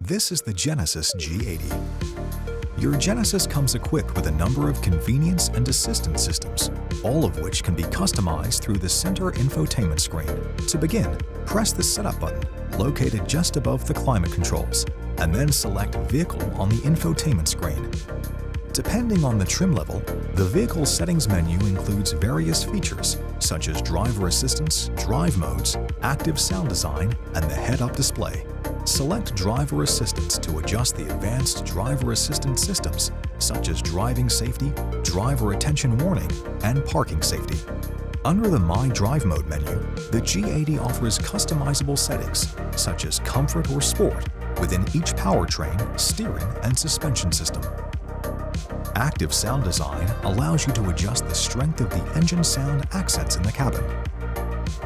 This is the Genesis G80. Your Genesis comes equipped with a number of convenience and assistance systems, all of which can be customized through the center infotainment screen. To begin, press the Setup button, located just above the climate controls, and then select Vehicle on the infotainment screen. Depending on the trim level, the vehicle settings menu includes various features such as driver assistance, drive modes, active sound design, and the head-up display. Select driver assistance to adjust the advanced driver assistance systems such as driving safety, driver attention warning, and parking safety. Under the My Drive Mode menu, the G80 offers customizable settings such as comfort or sport within each powertrain, steering, and suspension system. Active sound design allows you to adjust the strength of the engine sound accents in the cabin.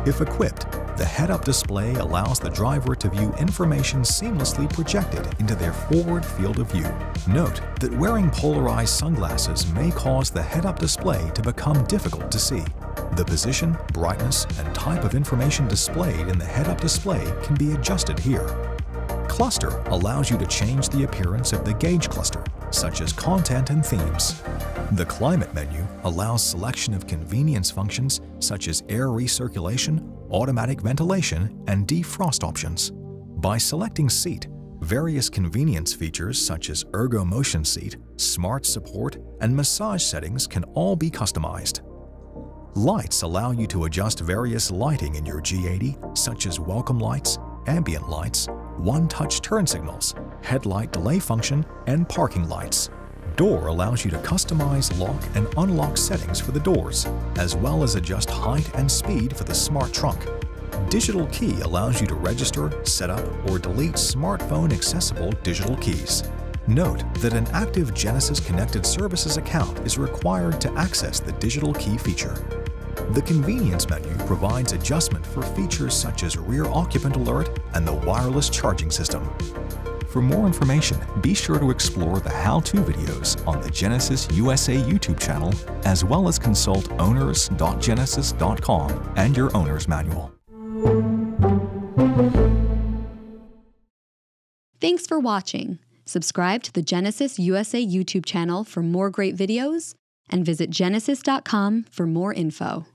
If equipped, the head-up display allows the driver to view information seamlessly projected into their forward field of view. Note that wearing polarized sunglasses may cause the head-up display to become difficult to see. The position, brightness, and type of information displayed in the head-up display can be adjusted here. Cluster allows you to change the appearance of the gauge cluster, such as content and themes. The Climate menu allows selection of convenience functions such as air recirculation, automatic ventilation, and defrost options. By selecting Seat, various convenience features such as Ergo Motion Seat, Smart Support, and Massage settings can all be customized. Lights allow you to adjust various lighting in your G80 such as welcome lights, ambient lights, one-touch turn signals, headlight delay function, and parking lights. Door allows you to customize lock and unlock settings for the doors, as well as adjust height and speed for the smart trunk. Digital Key allows you to register, set up, or delete smartphone accessible digital keys. Note that an active Genesis Connected Services account is required to access the Digital Key feature. The Convenience menu provides adjustment for features such as rear occupant alert and the wireless charging system. For more information, be sure to explore the how-to videos on the Genesis USA YouTube channel, as well as consult owners.genesis.com and your owner's manual. Thanks for watching. Subscribe to the Genesis USA YouTube channel for more great videos, and visit genesis.com for more info.